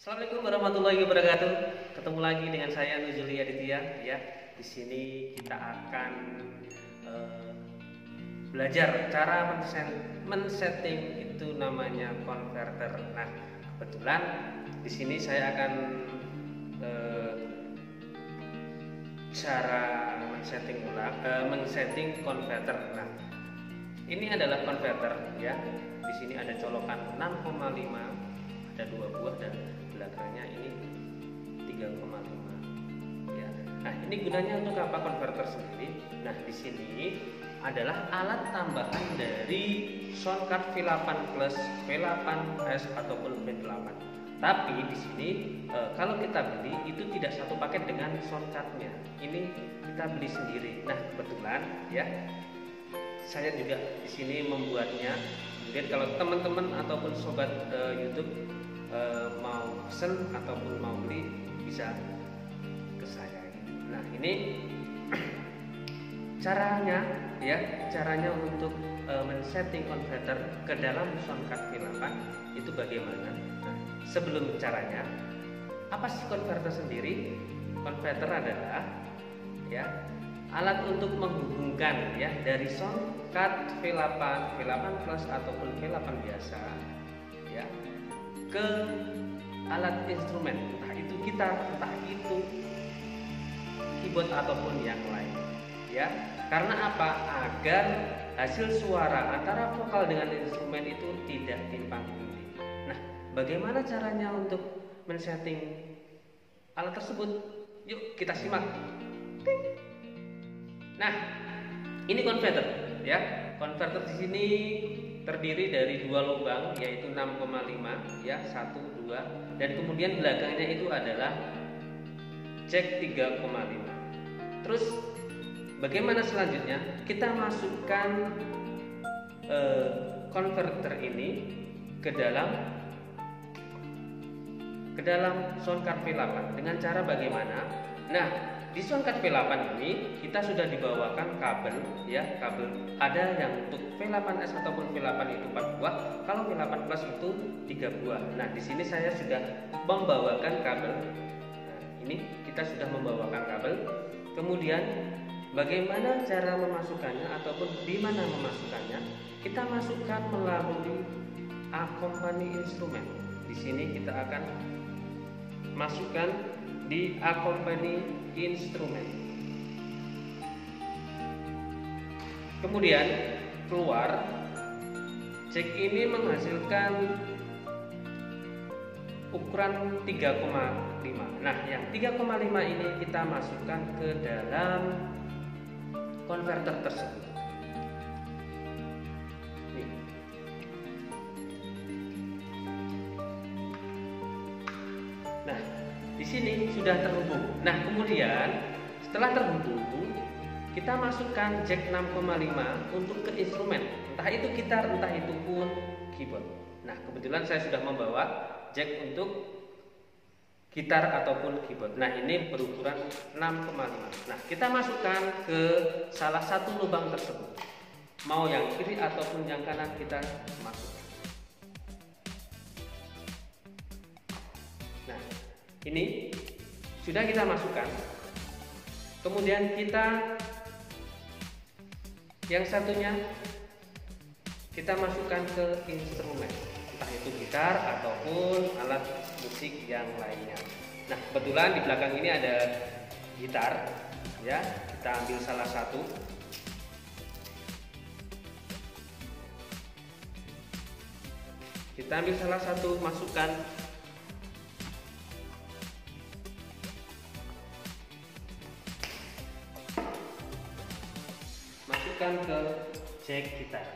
Assalamualaikum warahmatullahi wabarakatuh. Ketemu lagi dengan saya Nuzuli Aditya. Ya, di sini kita akan eh, belajar cara men-setting itu namanya converter. Nah, kebetulan di sini saya akan cara men-setting converter. Nah, ini adalah converter ya. Di sini ada colokan 6,5, ada 2 buah dan belakangnya ini 3,5 ya. Nah, ini gunanya untuk apa converter sendiri? Nah, di sini adalah alat tambahan dari sound card V8 plus, V8S ataupun V8. Tapi di sini kalau kita beli itu tidak satu paket dengan sound cardnya. Ini kita beli sendiri. Nah, kebetulan ya saya juga di sini membuatnya. Kemudian kalau teman-teman ataupun sobat YouTube mau pesen ataupun mau beli bisa ke saya. Nah, ini caranya untuk men-setting converter ke dalam sound card V8 itu bagaimana? Nah, sebelum caranya, apa sih converter sendiri? Converter adalah ya alat untuk menghubungkan ya dari sound card V8, V8 plus ataupun V8 biasa ya ke alat instrumen, entah itu gitar, entah itu keyboard ataupun yang lain ya. Karena apa? Agar hasil suara antara vokal dengan instrumen itu tidak timpang tindih. Nah, bagaimana caranya untuk men-setting alat tersebut? Yuk kita simak. Nah, ini converter ya. Converter di sini terdiri dari 2 lubang yaitu 6,5 ya, 1, 2 dan kemudian belakangnya itu adalah jack 3,5. Terus bagaimana selanjutnya? Kita masukkan converter ini ke dalam sound card V8 dengan cara bagaimana? Nah, di sound card V8 ini kita sudah dibawakan kabel ya, kabel ada yang untuk V8S ataupun V8 itu 4 buah, kalau V8 plus itu 3 buah. Nah, di sini saya sudah membawakan kabel. Nah, ini kita sudah membawakan kabel. Kemudian bagaimana cara memasukkannya ataupun di mana memasukkannya? Kita masukkan melalui akompani instrumen. Di sini kita akan masukkan di akompani instrumen. Kemudian keluar jack ini menghasilkan ukuran 3,5. Nah, yang 3,5 ini kita masukkan ke dalam converter tersebut. Nih. Nah, di sini sudah terhubung. Nah, kemudian setelah terhubung, kita masukkan jack 6,5 untuk ke instrumen, entah itu gitar, entah itu pun keyboard. Nah, kebetulan saya sudah membawa jack untuk gitar ataupun keyboard. Nah, ini berukuran 6,5. Nah, kita masukkan ke salah satu lubang tersebut. Mau yang kiri ataupun yang kanan kita masukkan. Nah, ini sudah kita masukkan. Kemudian kita yang satunya kita masukkan ke instrumen, entah itu gitar ataupun alat musik yang lainnya. Nah, kebetulan di belakang ini ada gitar ya, kita ambil salah satu. Kita ambil salah satu, masukkan. Masukkan ke jack gitar.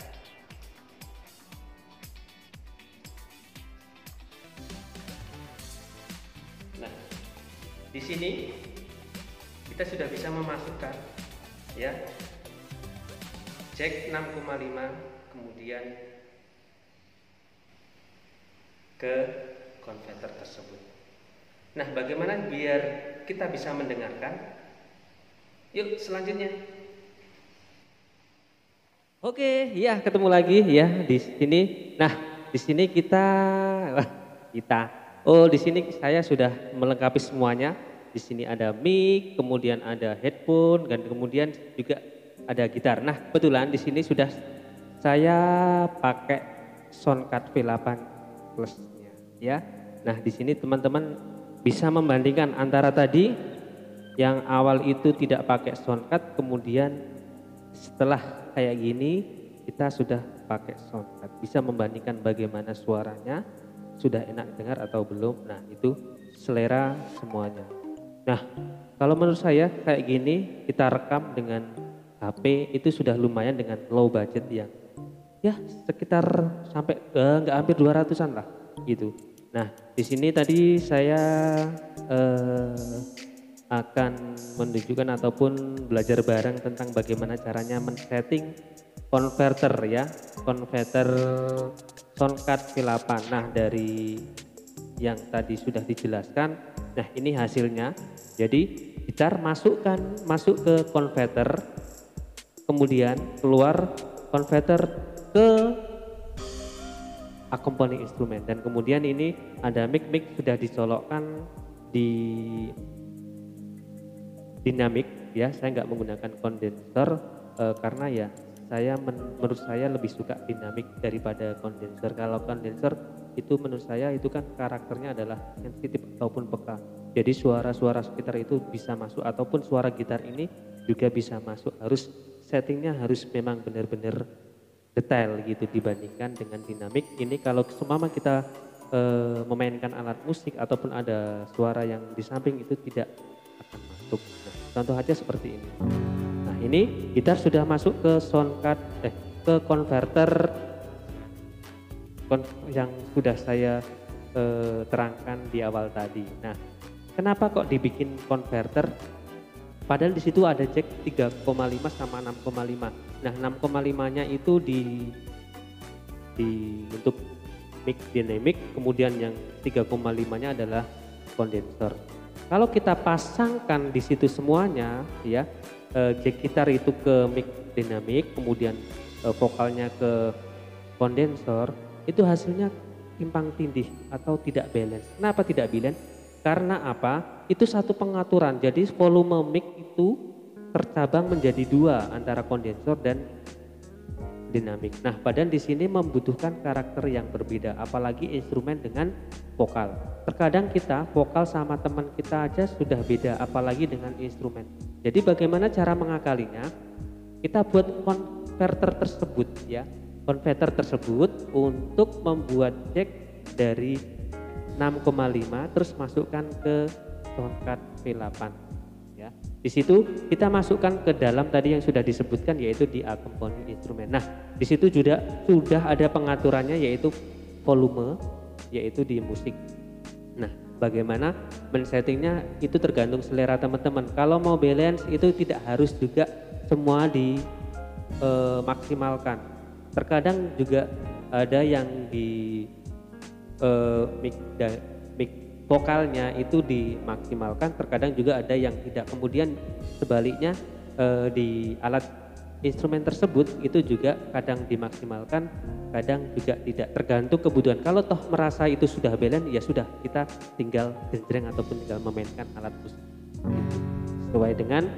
Nah, di sini kita sudah bisa memasukkan ya jack 6,5 kemudian ke converter tersebut. Nah, bagaimana biar kita bisa mendengarkan? Yuk selanjutnya. Oke, ya ketemu lagi ya di sini. Nah, di sini kita Oh, di sini saya sudah melengkapi semuanya. Di sini ada mic, kemudian ada headphone, dan kemudian juga ada gitar. Nah, kebetulan di sini sudah saya pakai Soundcard V8 Plus-nya, ya. Nah, di sini teman-teman bisa membandingkan antara tadi yang awal itu tidak pakai soundcard, kemudian setelah kayak gini kita sudah pakai soundcard. Bisa membandingkan bagaimana suaranya, sudah enak dengar atau belum. Nah, itu selera semuanya. Nah, kalau menurut saya kayak gini kita rekam dengan HP itu sudah lumayan dengan low budget yang ya sekitar sampai nggak hampir 200-an lah gitu. Nah, di sini tadi saya akan menunjukkan ataupun belajar bareng tentang bagaimana caranya men-setting converter ya, converter Soundcard V8. Nah, dari yang tadi sudah dijelaskan, nah ini hasilnya. Jadi gitar masuk ke converter, kemudian keluar converter ke akompani instrumen, dan kemudian ini ada mic sudah dicolokkan di dinamik ya. Saya nggak menggunakan kondenser karena ya menurut saya lebih suka dinamik daripada kondenser. Kalau kondenser itu menurut saya itu kan karakternya adalah sensitif ataupun peka. Jadi suara-suara sekitar itu bisa masuk, ataupun suara gitar ini juga bisa masuk. Harus settingnya harus memang benar-benar detail gitu dibandingkan dengan dinamik. Ini kalau semama kita memainkan alat musik ataupun ada suara yang di samping itu tidak akan masuk. Nah, contoh aja seperti ini. Nah, ini gitar sudah masuk ke soundcard ke converter yang sudah saya terangkan di awal tadi. Nah, kenapa kok dibikin converter? Padahal di situ ada jack 3,5 sama 6,5. Nah, 6,5-nya itu di untuk mic dynamic, kemudian yang 3,5-nya adalah kondenser. Kalau kita pasangkan di situ semuanya ya, jack gitar itu ke mic dynamic, kemudian vokalnya ke kondenser, itu hasilnya timpang tindih atau tidak balance. Kenapa tidak balance? Karena apa? Itu satu pengaturan. Jadi volume mic itu tercabang menjadi dua antara kondenser dan dinamik. Nah, padahal di sini membutuhkan karakter yang berbeda, apalagi instrumen dengan vokal. Terkadang kita vokal sama teman kita aja sudah beda, apalagi dengan instrumen. Jadi bagaimana cara mengakalinya? Kita buat converter tersebut ya, converter tersebut untuk membuat jack dari 6,5 terus masukkan ke Soundcard V8 ya. Di situ kita masukkan ke dalam tadi yang sudah disebutkan, yaitu di akompani instrumen. Nah, di situ juga sudah ada pengaturannya, yaitu volume, yaitu di musik. Nah, bagaimana men-settingnya itu tergantung selera teman-teman. Kalau mau balance itu tidak harus juga semua dimaksimalkan. Terkadang juga ada yang di mic vokalnya itu dimaksimalkan, terkadang juga ada yang tidak. Kemudian sebaliknya di alat instrumen tersebut itu juga kadang dimaksimalkan, kadang juga tidak, tergantung kebutuhan. Kalau toh merasa itu sudah balance, ya sudah, kita tinggal genjreng ataupun tinggal memainkan alat musik sesuai dengan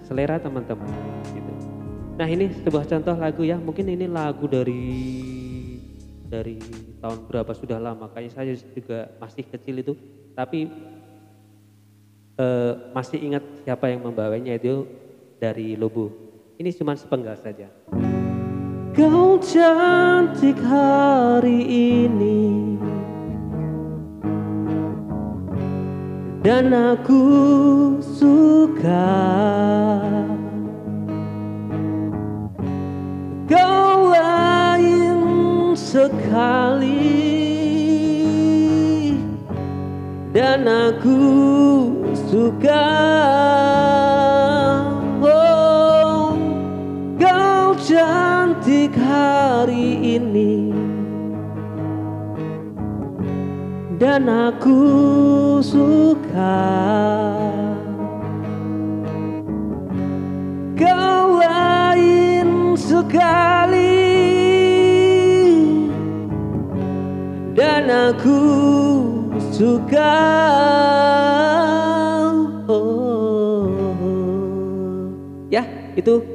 selera teman-teman gitu. Nah, ini sebuah contoh lagu ya, mungkin ini lagu dari tahun berapa, sudah lama, kayaknya saya juga masih kecil itu, tapi masih ingat siapa yang membawanya, itu dari Lobo. Ini cuma sepenggal saja. Kau cantik hari ini dan aku suka, kau lain sekali dan aku suka. Oh, kau cantik hari ini dan aku suka, kau lain sekali dan aku suka. Ya itu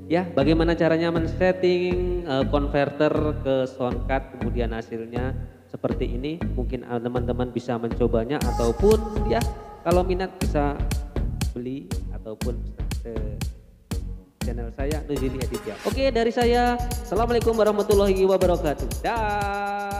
ya, bagaimana caranya men-setting converter ke soundcard, kemudian hasilnya seperti ini. Mungkin teman-teman bisa mencobanya, ataupun ya kalau minat bisa beli ataupun ke channel saya Nuzili Aditya. Oke, dari saya, assalamualaikum warahmatullahi wabarakatuh. Dah.